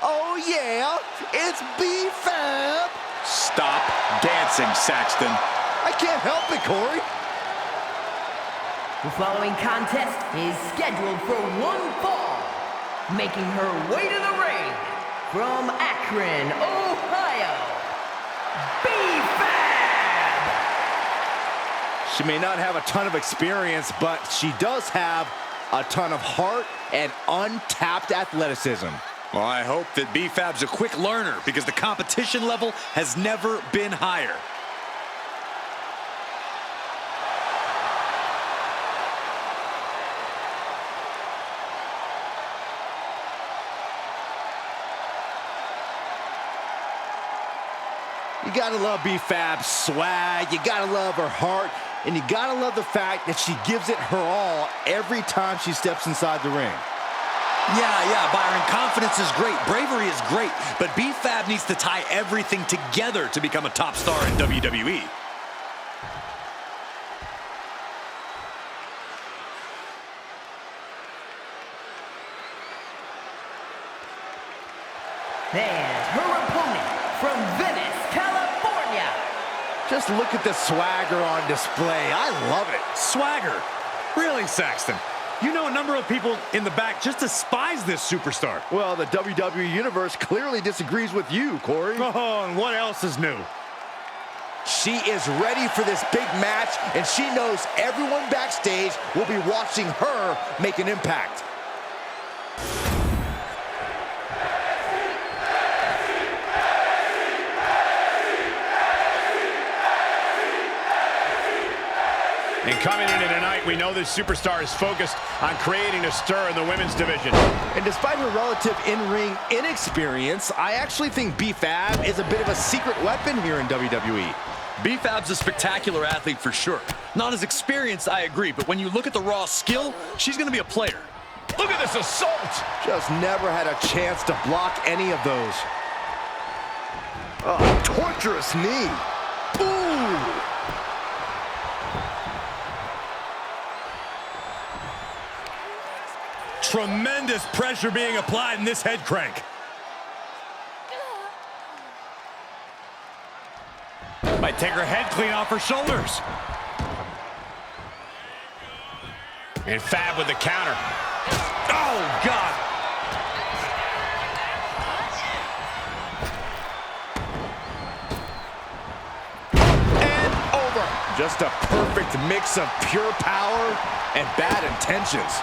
Oh yeah, it's B-Fab. Stop dancing, Saxton. I can't help it, Corey. The following contest is scheduled for one fall. Making her way to the ring from Akron, Ohio, B-Fab. She may not have a ton of experience, but she does have a ton of heart and untapped athleticism. Well, I hope that B-Fab's a quick learner because the competition level has never been higher. You gotta love B-Fab's swag, you gotta love her heart, and you gotta love the fact that she gives it her all every time she steps inside the ring. Yeah, Byron, confidence is great, bravery is great, but B-Fab needs to tie everything together to become a top star in WWE. And her opponent from Venice, California. Just look at the swagger on display. I love it. Swagger? Really, Saxton? You know a number of people in the back just despise this superstar. Well, the WWE Universe clearly disagrees with you, Corey. Oh, and what else is new? She is ready for this big match, and she knows everyone backstage will be watching her make an impact. And coming into tonight, we know this superstar is focused on creating a stir in the women's division. And despite her relative in-ring inexperience, I actually think B-Fab is a bit of a secret weapon here in WWE. B-Fab's a spectacular athlete for sure. Not as experienced, I agree, but when you look at the raw skill, she's going to be a player. Look at this assault! Just never had a chance to block any of those. Oh, torturous knee. Ooh! Tremendous pressure being applied in this head crank. Might take her head clean off her shoulders. And Fab with the counter. Oh, God. And over. Just a perfect mix of pure power and bad intentions.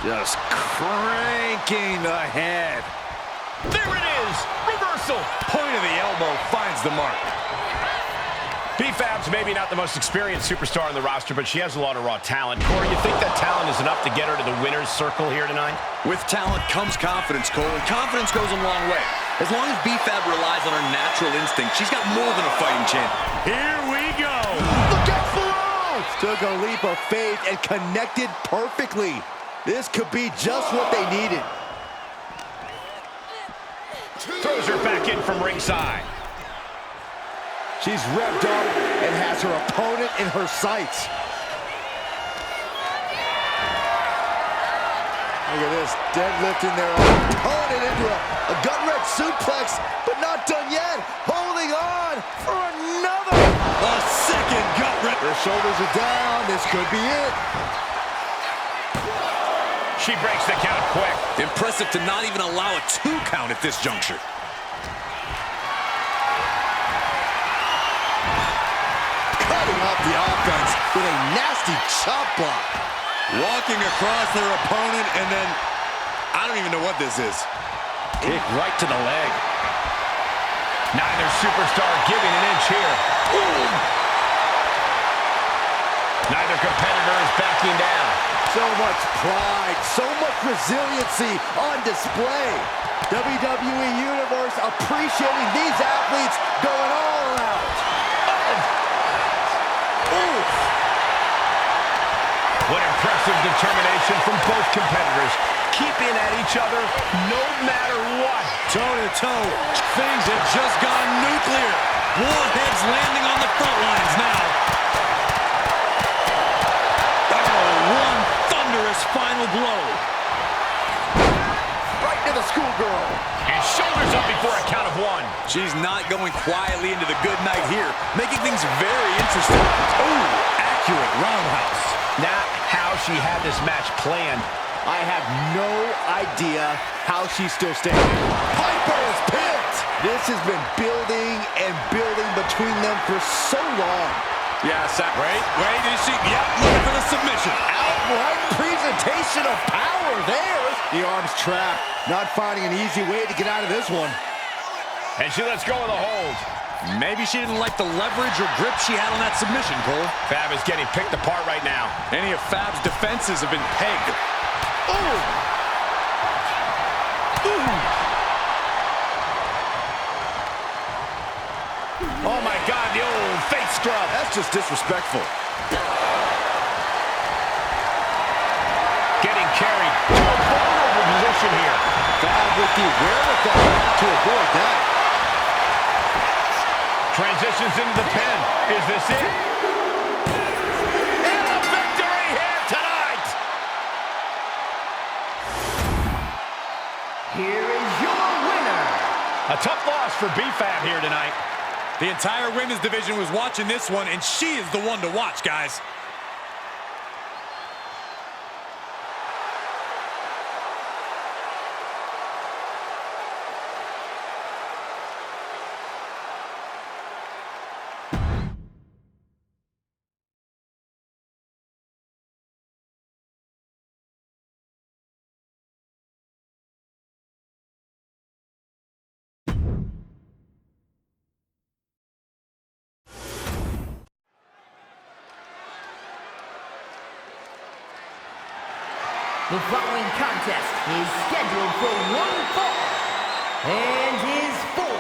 Just cranking the head. There it is! Reversal! Point of the elbow finds the mark. B-Fab's maybe not the most experienced superstar on the roster, but she has a lot of raw talent. Corey, you think that talent is enough to get her to the winner's circle here tonight? With talent comes confidence, Cole, and confidence goes a long way. As long as B-Fab relies on her natural instinct, she's got more than a fighting chance. Here we go! Look out below! Took a leap of faith and connected perfectly. This could be just what they needed. Throws her back in from ringside. She's revved up and has her opponent in her sights. Look at this, deadlifting their opponent into a gut-wrench suplex, but not done yet. Holding on for another. A second gut wrench. Her shoulders are down. This could be it. She breaks the count quick. Impressive to not even allow a 2 count at this juncture. Cutting off the offense with a nasty chop block. Walking across their opponent, and then I don't even know what this is. Kick right to the leg. Neither superstar giving an inch here. Ooh. Neither competitor is backing down. So much pride, so much resiliency on display. WWE Universe appreciating these athletes going all out. Oof. What impressive determination from both competitors. Keeping at each other no matter what. toe-to-toe. Things have just gone nuclear. Warheads landing on the front lines now. Oh, one thunderous final blow. Right to the schoolgirl. And shoulders up before a count of one. She's not going quietly into the good night here, making things very interesting. Oh, accurate roundhouse. Not how she had this match planned. I have no idea how she's still standing. Piper's pinned. This has been building and building between them for so long. Yeah, wait, is she? Yep, looking for the submission. Outright presentation of power there. The arm's trapped. Not finding an easy way to get out of this one. And she lets go of the hold. Maybe she didn't like the leverage or grip she had on that submission, Cole. Fab is getting picked apart right now. Any of Fab's defenses have been pegged. Ooh. Ooh. Oh, my God, the old face scrub. That's just disrespectful. Getting carried to a vulnerable position here. Fab with the wherewithal to avoid that. Transitions into the pin. Is this it? And a victory here tonight. Here is your winner. A tough loss for B-Fab here tonight. The entire women's division was watching this one, and she is the one to watch, guys. The following contest is scheduled for one fall and is for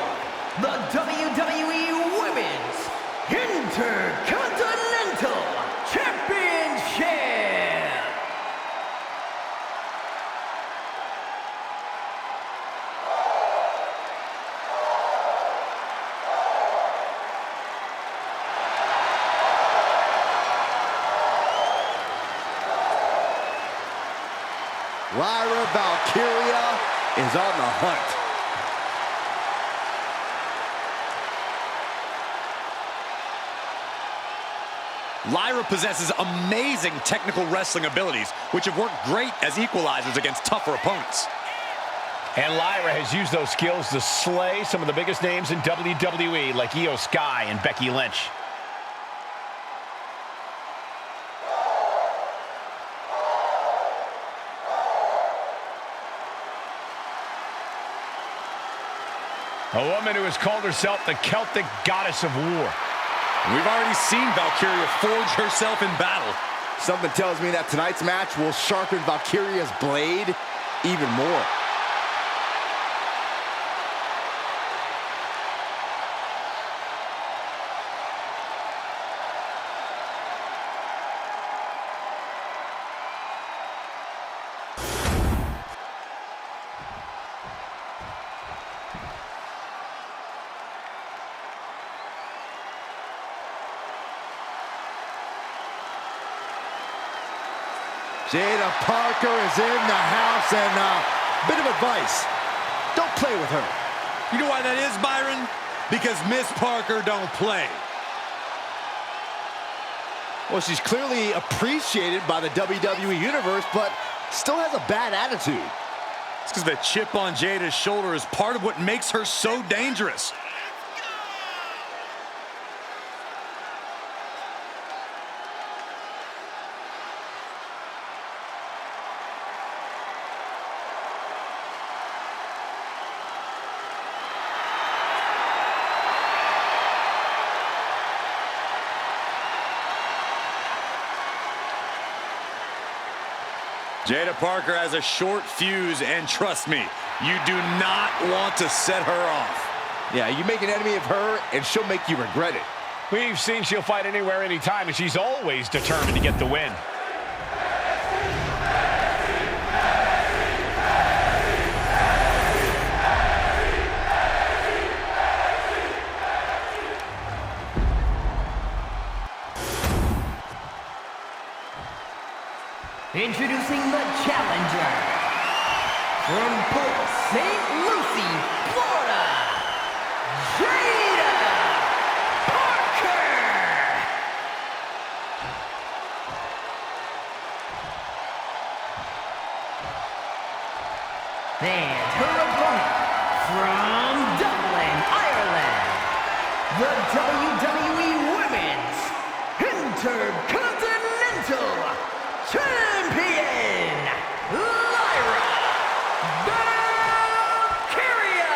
the WWE Women's Intercontinental Championship. Lyra Valkyria is on the hunt. Lyra possesses amazing technical wrestling abilities, which have worked great as equalizers against tougher opponents. And Lyra has used those skills to slay some of the biggest names in WWE, like Io Sky and Becky Lynch. A woman who has called herself the Celtic goddess of war. We've already seen Valkyria forge herself in battle. Something tells me that tonight's match will sharpen Valkyria's blade even more. Jada Parker is in the house, and a bit of advice. Don't play with her. You know why that is, Byron? Because Miss Parker don't play. Well, she's clearly appreciated by the WWE Universe, but still has a bad attitude. It's because the chip on Jada's shoulder is part of what makes her so dangerous. Jada Parker has a short fuse, and trust me, you do not want to set her off. Yeah, you make an enemy of her, and she'll make you regret it. We've seen she'll fight anywhere, anytime, and she's always determined to get the win. Introducing the challenger from Port St. Lucie, Florida, Jada Parker. And her opponent from Dublin, Ireland, the WWE Women's Intercontinental Champion, Lyra Valkyria.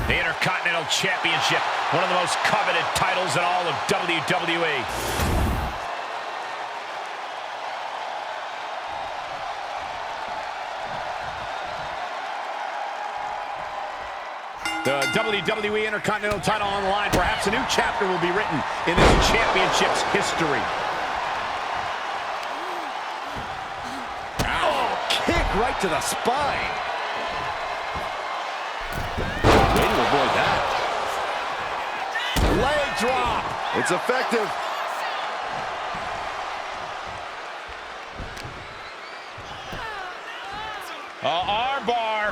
The Intercontinental Championship, one of the most coveted titles in all of WWE. The WWE Intercontinental title on the line. Perhaps a new chapter will be written in this championship's history. Oh, kick right to the spine. Way to avoid that. Leg drop. It's effective. Armbar.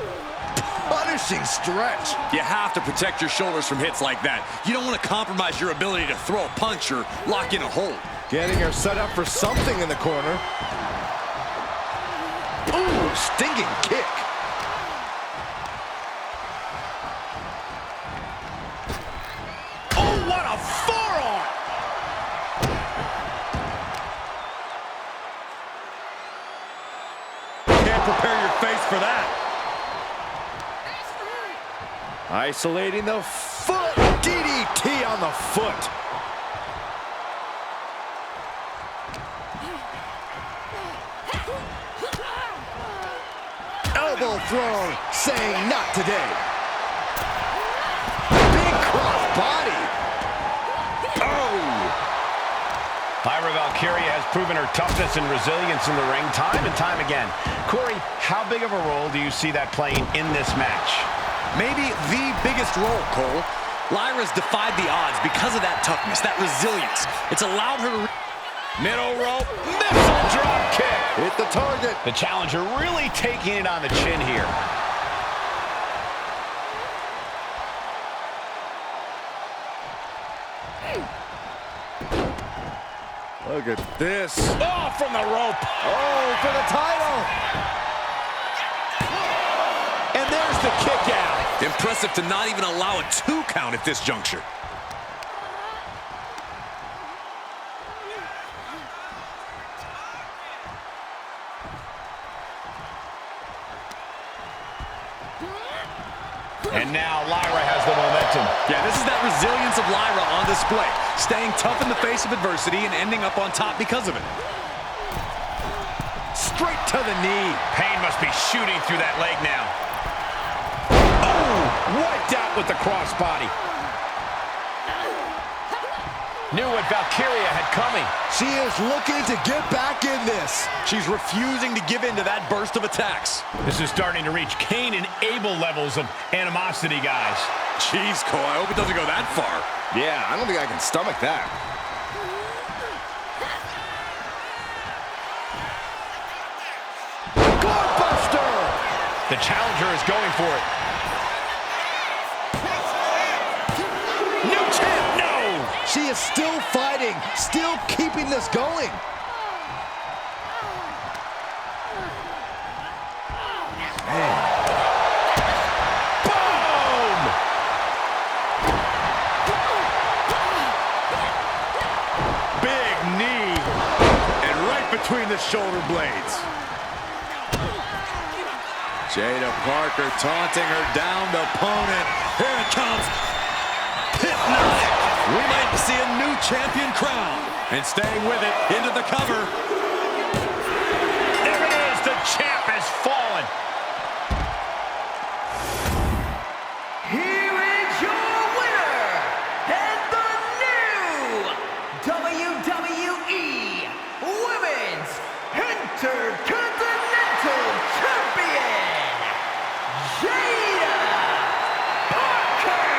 Punishing stretch. You have to protect your shoulders from hits like that. You don't want to compromise your ability to throw a punch or lock in a hold. Getting her set up for something in the corner. Ooh, stinging kick. Oh, what a forearm! Can't prepare your face for that. Isolating the foot. DDT on the foot. Elbow thrown, saying not today. Big cross body. Oh! Lyra Valkyria has proven her toughness and resilience in the ring time and time again. Corey, how big of a role do you see that playing in this match? Maybe the biggest role, Cole. Lyra's defied the odds because of that toughness, that resilience. It's allowed her to... Middle rope, missile drop kick. Hit the target. The challenger really taking it on the chin here. Look at this. Oh, from the rope. Oh, for the title. And there's the kick out. Impressive to not even allow a 2 count at this juncture. And now Lyra has the momentum. Yeah, this is that resilience of Lyra on display. Staying tough in the face of adversity and ending up on top because of it. Straight to the knee. Pain must be shooting through that leg now. Oh, wiped out with the crossbody. Knew what Valkyria had coming. She is looking to get back in this. She's refusing to give in to that burst of attacks. This is starting to reach Cain and Abel levels of animosity, guys. Jeez, Cole, I hope it doesn't go that far. Yeah, I don't think I can stomach that. Gorebuster! The challenger is going for it. New champ, no! She is still fighting, still keeping this going. Boom! Big knee. And right between the shoulder blades. Jada Parker taunting her downed opponent. Here it comes. Hypnotic. We might see a new champion crown. And staying with it into the cover. There it is. The champ has fallen. Here is your winner, and the new WWE Women's Intercontinental Champion, Jada Parker.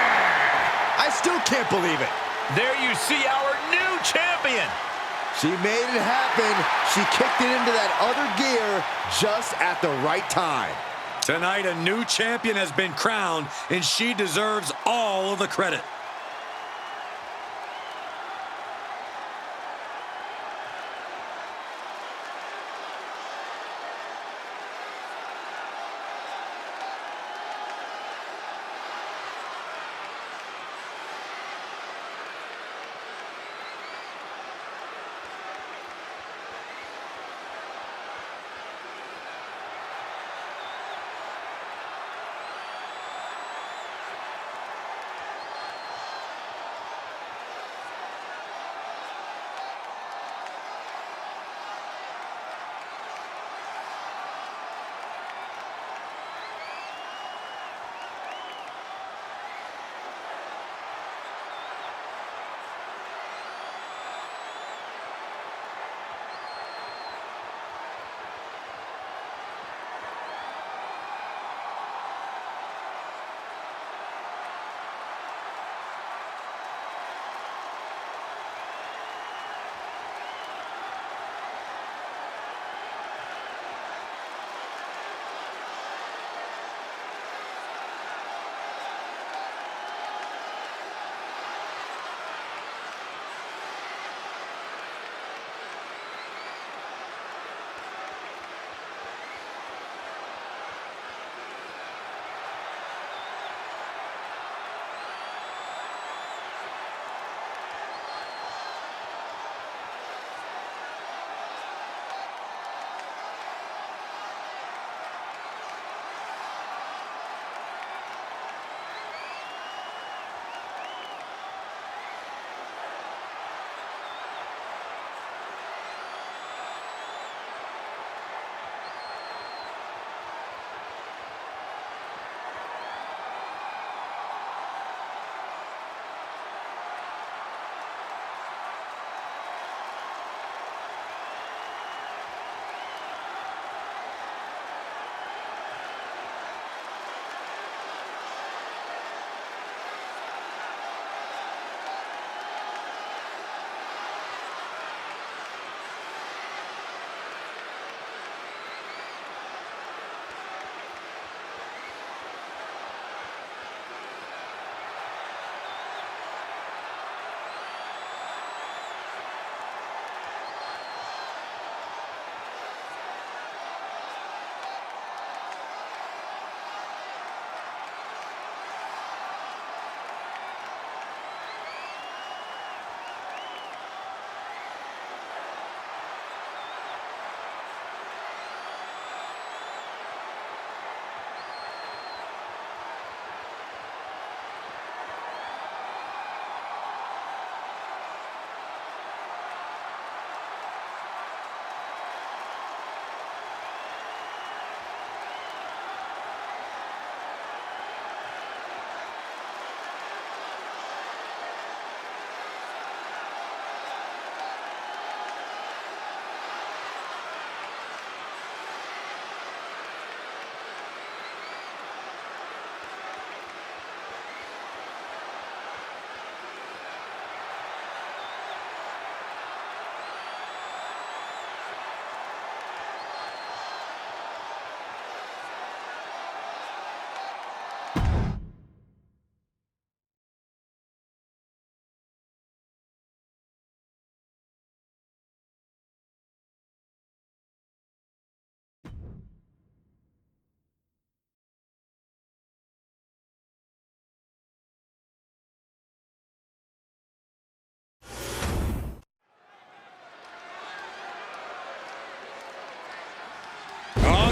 can't believe it. There you see our new champion. She made it happen. She kicked it into that other gear just at the right time. Tonight, a new champion has been crowned, and she deserves all of the credit.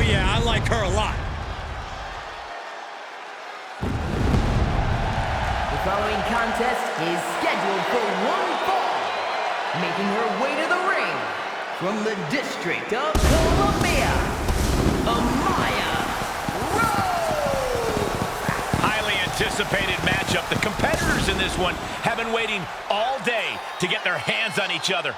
Yeah, I like her a lot. The following contest is scheduled for one fall. Making her way to the ring from the District of Columbia, Amaya Rose. Highly anticipated matchup. The competitors in this one have been waiting all day to get their hands on each other.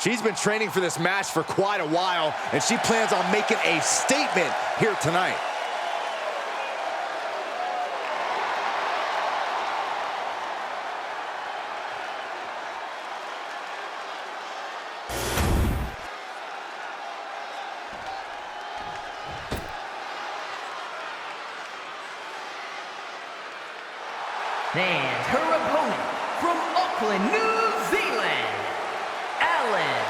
She's been training for this match for quite a while, and she plans on making a statement here tonight. And her opponent from Auckland, New Zealand, Alan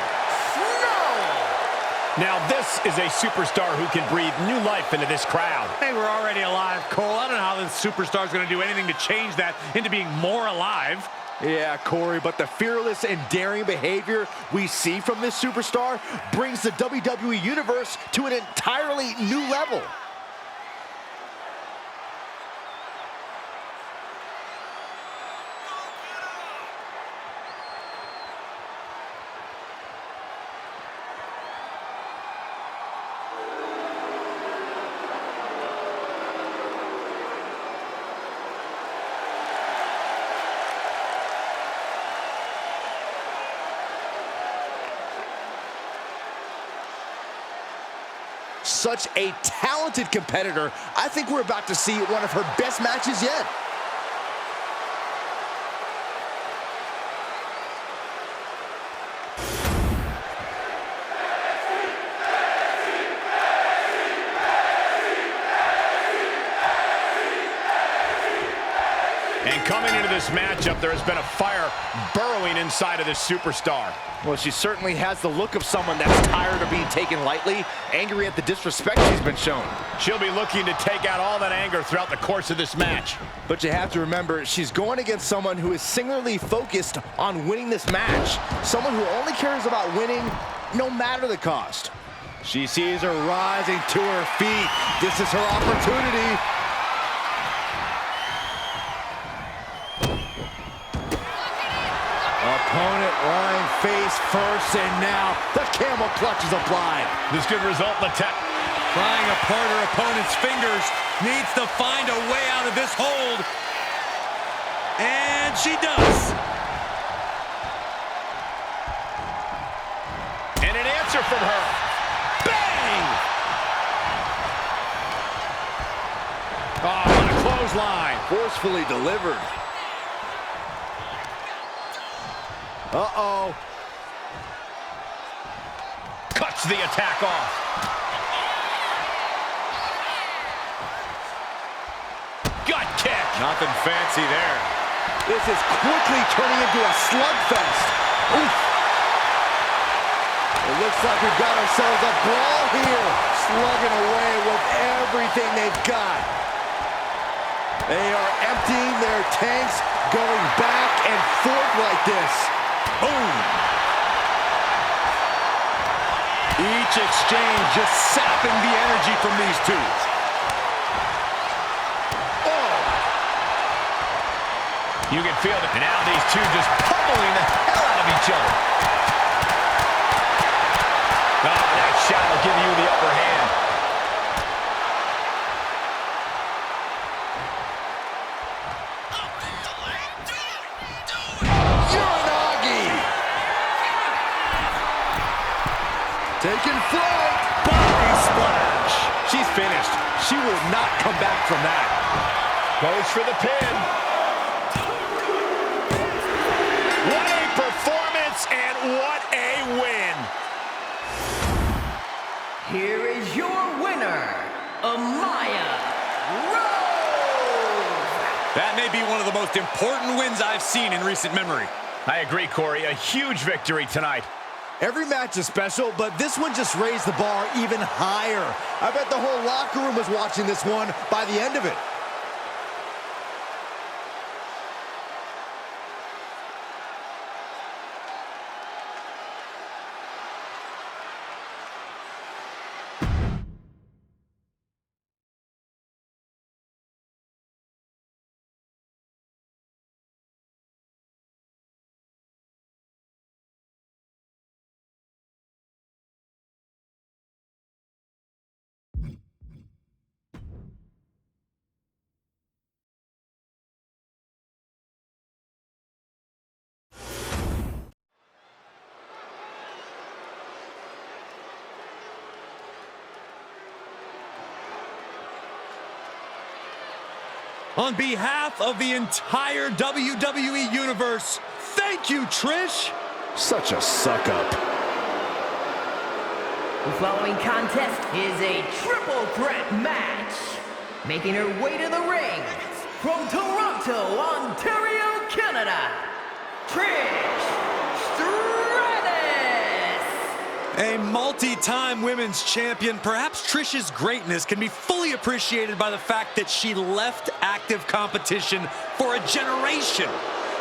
Snow. Now this is a superstar who can breathe new life into this crowd. Hey, we're already alive, Cole. I don't know how this superstar is going to do anything to change that into being more alive. Yeah, Corey, but the fearless and daring behavior we see from this superstar brings the WWE Universe to an entirely new level. Such a talented competitor. I think we're about to see one of her best matches yet. And coming into this matchup, there has been a fire burrowing inside of this superstar. Well, she certainly has the look of someone that's tired of being taken lightly, angry at the disrespect she's been shown. She'll be looking to take out all that anger throughout the course of this match. But you have to remember, she's going against someone who is singularly focused on winning this match. Someone who only cares about winning no matter the cost. She sees her rising to her feet. This is her opportunity. Opponent lying face first, and now the camel clutch is applied. This could result in the tap. Prying apart her opponent's fingers, needs to find a way out of this hold. And she does. And an answer from her. Bang! Oh, what a clothesline. Forcefully delivered. Uh-oh. Cuts the attack off. Gut kick. Nothing fancy there. This is quickly turning into a slugfest. Oof. It looks like we've got ourselves a brawl here. Slugging away with everything they've got. They are emptying their tanks, going back and forth like this. Boom! Each exchange just sapping the energy from these two. Oh! You can feel it. And now these two just pummeling the hell out of each other. Oh, that shot will give you the upper hand. Taking flight. Body splash. She's finished. She will not come back from that. Goes for the pin. What a performance and what a win. Here is your winner, Amaya Rose. That may be one of the most important wins I've seen in recent memory. I agree, Corey. A huge victory tonight. Every match is special, but this one just raised the bar even higher. I bet the whole locker room was watching this one by the end of it. On behalf of the entire WWE Universe, thank you, Trish. Such a suck-up. The following contest is a triple threat match. Making her way to the ring from Toronto, Ontario, Canada, Trish Stratus. A multi-time women's champion, perhaps Trish's greatness can be fully appreciated by the fact that she left active competition for a generation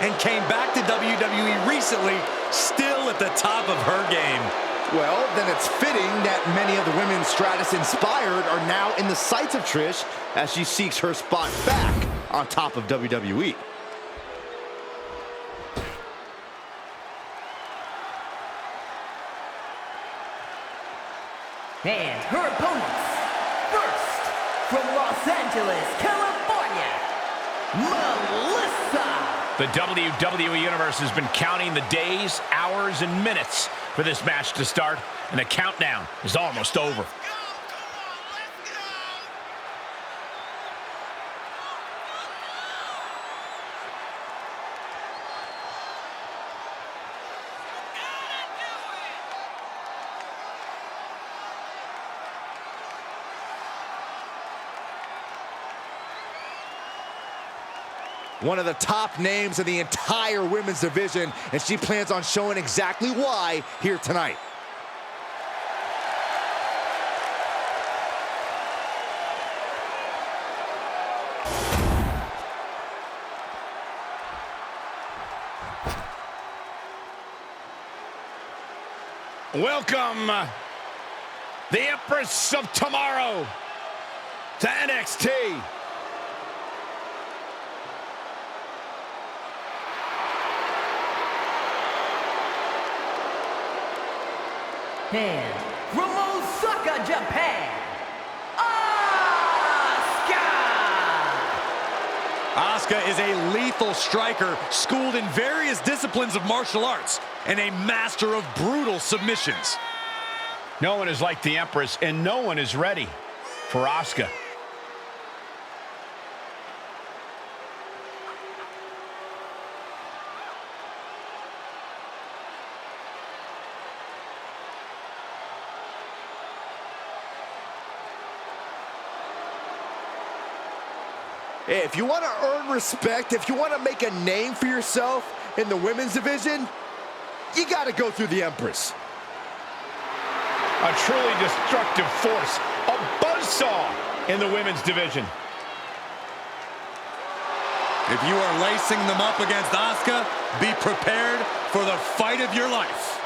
and came back to WWE recently, still at the top of her game. Well, then it's fitting that many of the women Stratus inspired are now in the sights of Trish as she seeks her spot back on top of WWE. And her opponents, first, from Los Angeles, California, Melissa. The WWE Universe has been counting the days, hours, and minutes for this match to start, and the countdown is almost over. One of the top names in the entire women's division, and she plans on showing exactly why here tonight. Welcome, the Empress of Tomorrow, to NXT. And from Osaka, Japan, Asuka! Asuka is a lethal striker, schooled in various disciplines of martial arts, and a master of brutal submissions. No one is like the Empress, and no one is ready for Asuka. If you want to earn respect, if you want to make a name for yourself in the women's division, you got to go through the Empress. A truly destructive force, a buzzsaw in the women's division. If you are lacing them up against Asuka, be prepared for the fight of your life.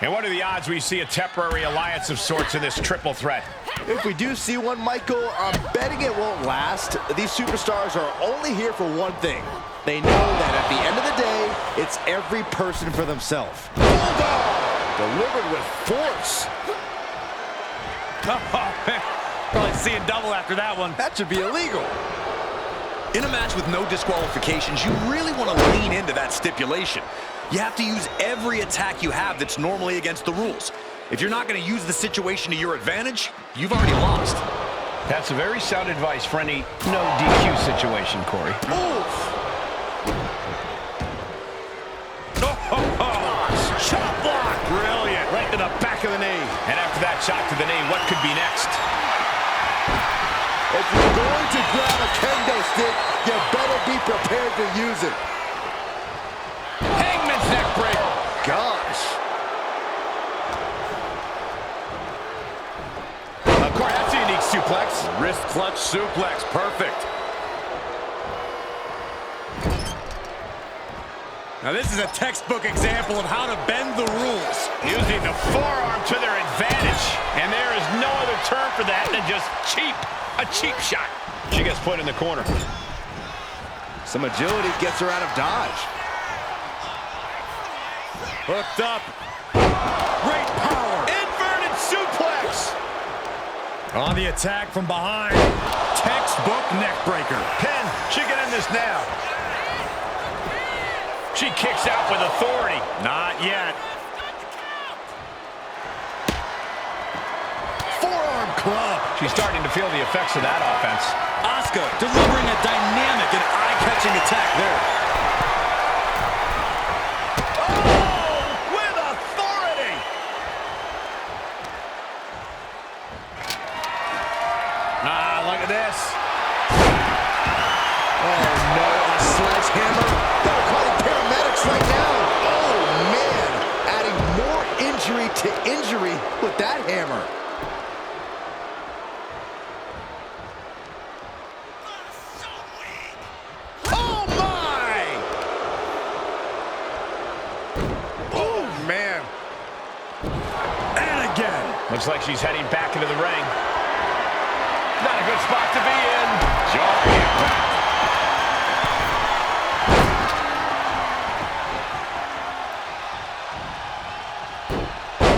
And what are the odds we see a temporary alliance of sorts in this triple threat? If we do see one, Michael, I'm betting it won't last. These superstars are only here for one thing. They know that at the end of the day, it's every person for themselves. Delivered with force. Oh, man. Probably seeing double after that one. That should be illegal. In a match with no disqualifications, you really want to lean into that stipulation. You have to use every attack you have that's normally against the rules. If you're not going to use the situation to your advantage, you've already lost. That's a very sound advice for any no DQ situation, Corey. Chop block! Brilliant. Right to the back of the knee. And after that shot to the knee, what could be next? If you're going to grab a kendo stick, you better be prepared to use it. Hangman's neck breaker. Gosh. Corey, that's a unique suplex. Wrist clutch suplex, perfect. Now this is a textbook example of how to bend the rules. Using the forearm to their advantage. And there is no other term for that than just cheap. A cheap shot. She gets put in the corner. Some agility gets her out of dodge. Hooked up. Great power. Inverted suplex. On the attack from behind. Textbook neck breaker. Pin. She can end this now. She kicks out with authority. Not yet. Forearm club. She's starting to feel the effects of that offense. Asuka delivering a dynamic and eye-catching attack there. Oh, with authority. Look at this. Oh, no, a sledgehammer. They're calling paramedics right now. Oh, man. Adding more injury to injury with that hammer. Oh, my! Oh, man. And again. Looks like she's heading back into the ring. Not a good spot to be in. Jarring impact.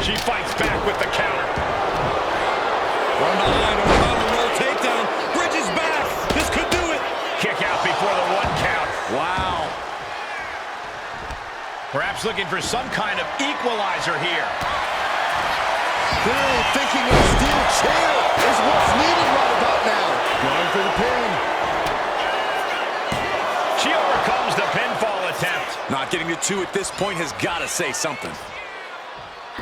She fights back with the counter. From behind, a power roll takedown. Bridges back. This could do it. Kick out before the 1 count. Wow. Perhaps looking for some kind of equalizer here. Clearly thinking a steel chair is what's needed right about now. Going for the pin. She overcomes the pinfall attempt. Not getting to 2 at this point has got to say something.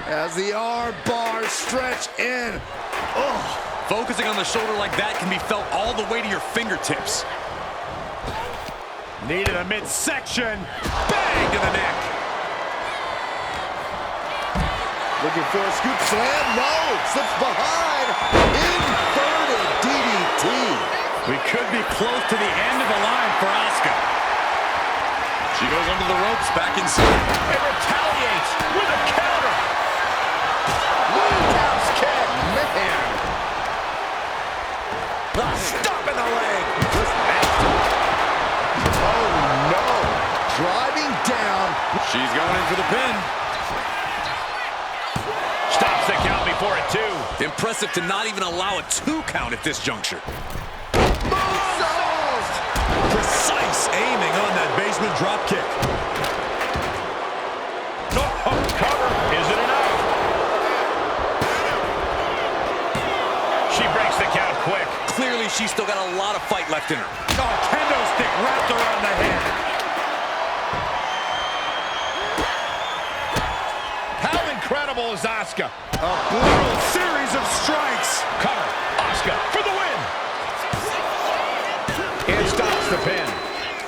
As the arm bars stretch in. Oh, Focusing on the shoulder like that can be felt all the way to your fingertips. Needed a midsection. Bang to the neck. looking for a scoop slam. No, slips behind. Inverted DDT. We could be close to the end of the line for Asuka. She goes under the ropes, back inside. And retaliates with a counter. Roundhouse kick, man. Stop in the leg. Oh, no. Driving down. She's going in for the pin. Stops the count before a 2. Impressive to not even allow a 2 count at this juncture. Moonsault. Precise aiming on that basement drop kick. Oh, cover. Is it enough? She breaks the count quick. Clearly, she's still got a lot of fight left in her. Oh, kendo stick wrapped around the head. How incredible is Asuka? A brutal series of strikes. Cover. Asuka for the win. And stops the pin.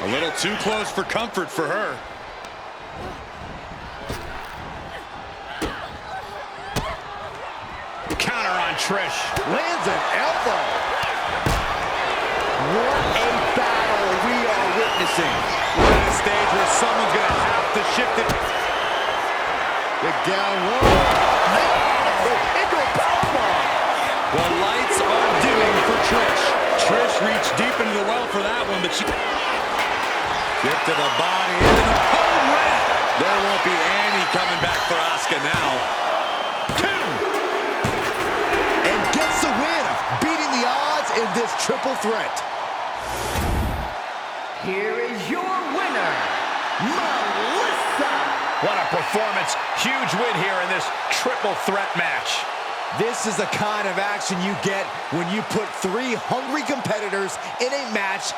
A little too close for comfort for her. Counter on Trish. Lands an elbow. What a battle we are witnessing. We're at a stage where someone's going to have to shift it. Big down low. Into a powerbomb. The lights are dimming for Trish. Trish reached deep into the well for that one, but she... Kick to the body, into the cold red. There won't be any coming back for Asuka now. 2. And gets the win, beating the odds in this triple threat. Here is your winner, Melissa. What a performance. Huge win here in this triple threat match. This is the kind of action you get when you put 3 hungry competitors in a match